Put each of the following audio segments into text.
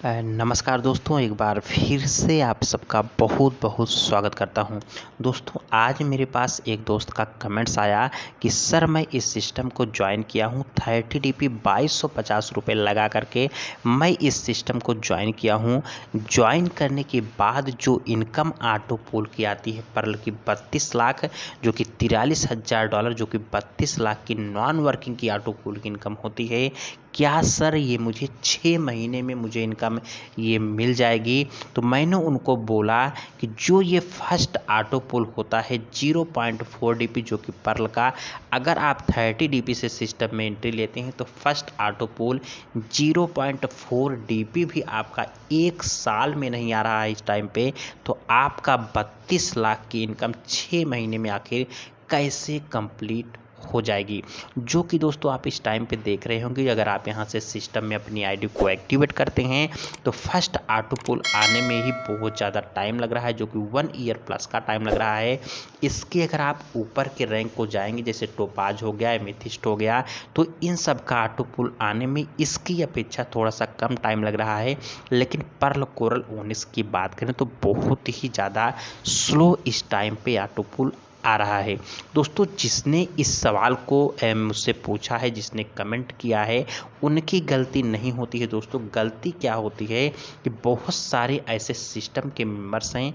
नमस्कार दोस्तों, एक बार फिर से आप सबका बहुत बहुत स्वागत करता हूं। दोस्तों, आज मेरे पास एक दोस्त का कमेंट्स आया कि सर मैं इस सिस्टम को ज्वाइन किया हूं 30 DP 2250 रुपये लगा करके मैं इस सिस्टम को ज्वाइन किया हूं। ज्वाइन करने के बाद जो इनकम ऑटो पोल की आती है पर्ल की 32 लाख, जो कि $43,000, जो कि 32 लाख की नॉन वर्किंग की ऑटो पोल की इनकम होती है। क्या सर ये मुझे 6 महीने में मुझे इनकम ये मिल जाएगी? तो मैंने उनको बोला कि जो ये फर्स्ट ऑटो पोल होता है 0.4 DP, जो कि पर्ल का, अगर आप 30 DP से सिस्टम में एंट्री लेते हैं तो फर्स्ट ऑटो पोल 0.4 DP भी आपका 1 साल में नहीं आ रहा है इस टाइम पे, तो आपका 32 लाख की इनकम 6 महीने में आखिर कैसे कंप्लीट हो जाएगी? जो कि दोस्तों आप इस टाइम पे देख रहे होंगे। अगर आप यहाँ से सिस्टम में अपनी आईडी को एक्टिवेट करते हैं तो फर्स्ट ऑटो पोल आने में ही बहुत ज़्यादा टाइम लग रहा है, जो कि 1 ईयर प्लस का टाइम लग रहा है। इसके अगर आप ऊपर के रैंक को जाएंगे, जैसे टोपाज हो गया, एमेथिस्ट हो गया, तो इन सब का ऑटो पोल आने में इसकी अपेक्षा थोड़ा सा कम टाइम लग रहा है। लेकिन पर्ल कोरल ओनिस की बात करें तो बहुत ही ज़्यादा स्लो इस टाइम पे ऑटो पोल आ रहा है। दोस्तों, जिसने इस सवाल को मुझसे पूछा है, जिसने कमेंट किया है, उनकी गलती नहीं होती है। दोस्तों, गलती क्या होती है कि बहुत सारे ऐसे सिस्टम के मेंबर्स हैं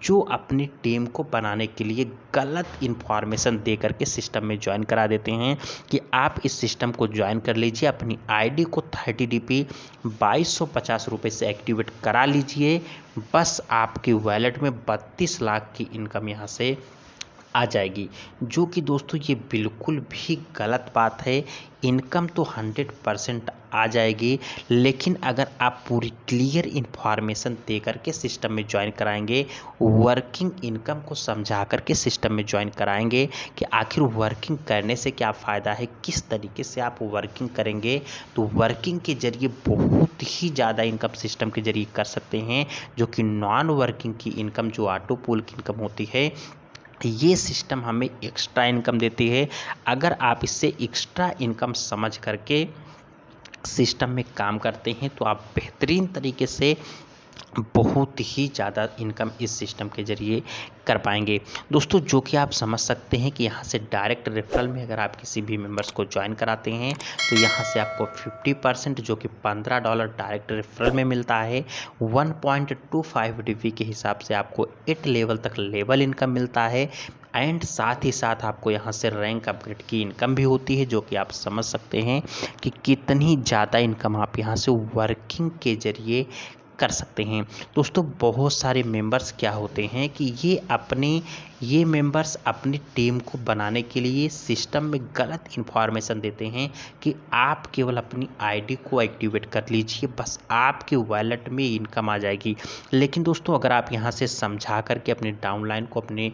जो अपनी टीम को बनाने के लिए गलत इन्फॉर्मेशन दे करके सिस्टम में ज्वाइन करा देते हैं कि आप इस सिस्टम को ज्वाइन कर लीजिए, अपनी आईडी को 30 DP 2250 रुपये से एक्टिवेट करा लीजिए, बस आपकी वॉलेट में 32 लाख की इनकम यहाँ से आ जाएगी। जो कि दोस्तों ये बिल्कुल भी गलत बात है। इनकम तो 100% आ जाएगी, लेकिन अगर आप पूरी क्लियर इन्फॉर्मेशन दे करके सिस्टम में ज्वाइन कराएंगे, वर्किंग इनकम को समझा करके सिस्टम में ज्वाइन कराएंगे कि आखिर वर्किंग करने से क्या फ़ायदा है, किस तरीके से आप वर्किंग करेंगे, तो वर्किंग के जरिए बहुत ही ज़्यादा इनकम सिस्टम के जरिए कर सकते हैं। जो कि नॉन वर्किंग की इनकम, जो ऑटो पोल की इनकम होती है, ये सिस्टम हमें एक्स्ट्रा इनकम देती है। अगर आप इससे एक्स्ट्रा इनकम समझ करके सिस्टम में काम करते हैं तो आप बेहतरीन तरीके से बहुत ही ज़्यादा इनकम इस सिस्टम के ज़रिए कर पाएंगे। दोस्तों, जो कि आप समझ सकते हैं कि यहाँ से डायरेक्ट रेफरल में अगर आप किसी भी मेंबर्स को ज्वाइन कराते हैं तो यहाँ से आपको 50%, जो कि $15 डायरेक्ट रेफरल में मिलता है। 1.25 DP के हिसाब से आपको 8 लेवल तक लेवल इनकम मिलता है। एंड साथ ही साथ आपको यहाँ से रैंक अपग्रेड की इनकम भी होती है, जो कि आप समझ सकते हैं कि कितनी ज़्यादा इनकम आप यहाँ से वर्किंग के ज़रिए कर सकते हैं। दोस्तों, बहुत सारे मेंबर्स क्या होते हैं कि ये मेंबर्स अपनी टीम को बनाने के लिए सिस्टम में गलत इन्फॉर्मेशन देते हैं कि आप केवल अपनी आईडी को एक्टिवेट कर लीजिए, बस आपके वॉलेट में इनकम आ जाएगी। लेकिन दोस्तों, अगर आप यहाँ से समझा करके अपने डाउनलाइन को, अपने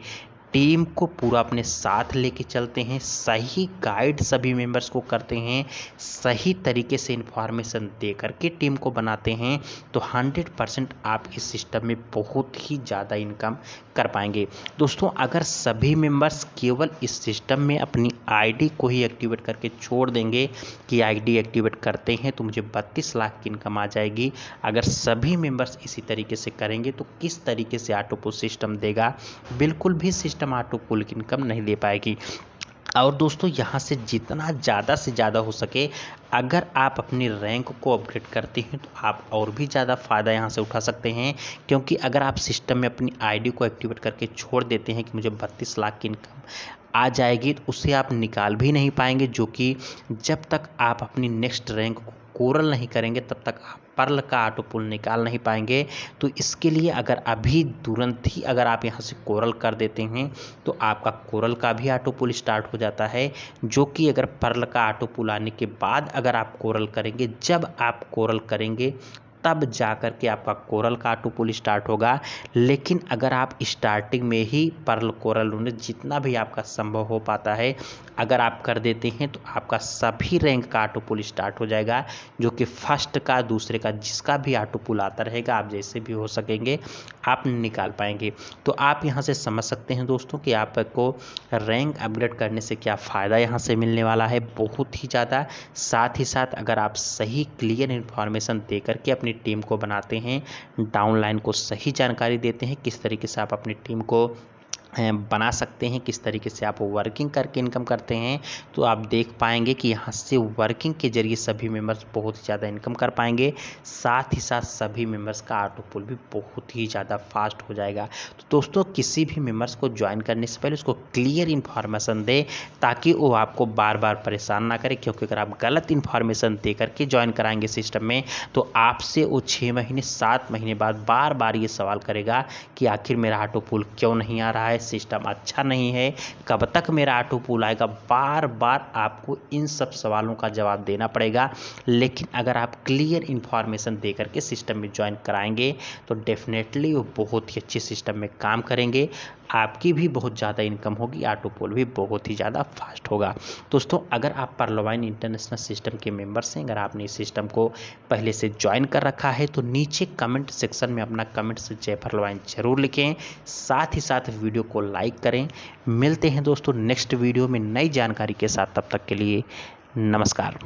टीम को पूरा अपने साथ लेके चलते हैं, सही गाइड सभी मेंबर्स को करते हैं, सही तरीके से इन्फॉर्मेशन दे करके टीम को बनाते हैं, तो 100% आप इस सिस्टम में बहुत ही ज़्यादा इनकम कर पाएंगे। दोस्तों, अगर सभी मेंबर्स केवल इस सिस्टम में अपनी आईडी को ही एक्टिवेट करके छोड़ देंगे कि आईडी एक्टिवेट करते हैं तो मुझे 32 लाख की इनकम आ जाएगी, अगर सभी मेंबर्स इसी तरीके से करेंगे तो किस तरीके से ऑटो पोल सिस्टम देगा? बिल्कुल भी सिस्टम ऑटो पोल की इनकम नहीं दे पाएगी। और दोस्तों, यहाँ से जितना ज़्यादा से ज़्यादा हो सके, अगर आप अपनी रैंक को अपग्रेड करते हैं तो आप और भी ज़्यादा फ़ायदा यहाँ से उठा सकते हैं। क्योंकि अगर आप सिस्टम में अपनी आईडी को एक्टिवेट करके छोड़ देते हैं कि मुझे 32 लाख की इनकम आ जाएगी, तो उसे आप निकाल भी नहीं पाएंगे। जो कि जब तक आप अपनी नेक्स्ट रैंक को कोरल नहीं करेंगे तब तक आप पर्ल का ऑटो पोल निकाल नहीं पाएंगे। तो इसके लिए अगर अभी तुरंत ही अगर आप यहाँ से कोरल कर देते हैं तो आपका कोरल का भी ऑटो पोल स्टार्ट हो जाता है। जो कि अगर पर्ल का ऑटो पोल आने के बाद अगर आप कोरल करेंगे, जब आप कोरल करेंगे तब जा कर के आपका कोरल का ऑटो पोल स्टार्ट होगा। लेकिन अगर आप स्टार्टिंग में ही पर्ल कोरल जितना भी आपका संभव हो पाता है अगर आप कर देते हैं तो आपका सभी रैंक का ऑटो पोल स्टार्ट हो जाएगा। जो कि फर्स्ट का, दूसरे का, जिसका भी ऑटो पोल आता रहेगा, आप जैसे भी हो सकेंगे आप निकाल पाएंगे। तो आप यहाँ से समझ सकते हैं दोस्तों कि आपको रैंक अपग्रेड करने से क्या फ़ायदा यहाँ से मिलने वाला है, बहुत ही ज़्यादा। साथ ही साथ अगर आप सही क्लियर इन्फॉर्मेशन दे करके अपनी टीम को बनाते हैं, डाउनलाइन को सही जानकारी देते हैं, किस तरीके से आप अपनी टीम को बना सकते हैं, किस तरीके से आप वर्किंग करके इनकम करते हैं, तो आप देख पाएंगे कि यहाँ से वर्किंग के जरिए सभी मेंबर्स बहुत ही ज़्यादा इनकम कर पाएंगे। साथ ही साथ सभी मेंबर्स का ऑटो पुल भी बहुत ही ज़्यादा फास्ट हो जाएगा। तो दोस्तों किसी भी मेंबर्स को ज्वाइन करने से पहले उसको क्लियर इन्फॉर्मेशन दें ताकि वो आपको बार बार परेशान ना करे, क्योंकि अगर आप गलत इन्फॉर्मेशन दे करके ज्वाइन कराएंगे सिस्टम में तो आपसे वो 6 महीने 7 महीने बाद बार बार ये सवाल करेगा कि आखिर मेरा ऑटो पुल क्यों नहीं आ रहा है, सिस्टम अच्छा नहीं है, कब तक मेरा ऑटो पुल आएगा। बार बार आपको इन सब सवालों का जवाब देना पड़ेगा। लेकिन अगर आप क्लियर इन्फॉर्मेशन दे करके सिस्टम में ज्वाइन कराएंगे तो डेफिनेटली वो बहुत ही अच्छे सिस्टम में काम करेंगे, आपकी भी बहुत ज़्यादा इनकम होगी, ऑटो पुल भी बहुत ही ज़्यादा फास्ट होगा। दोस्तों अगर आप परलवाइन इंटरनेशनल सिस्टम के मेंबर्स हैं, अगर आपने इस सिस्टम को पहले से ज्वाइन कर रखा है तो नीचे कमेंट सेक्शन में अपना कमेंट से जय परलवाइन जरूर लिखें, साथ ही साथ वीडियो को लाइक करें। मिलते हैं दोस्तों नेक्स्ट वीडियो में नई जानकारी के साथ, तब तक के लिए नमस्कार।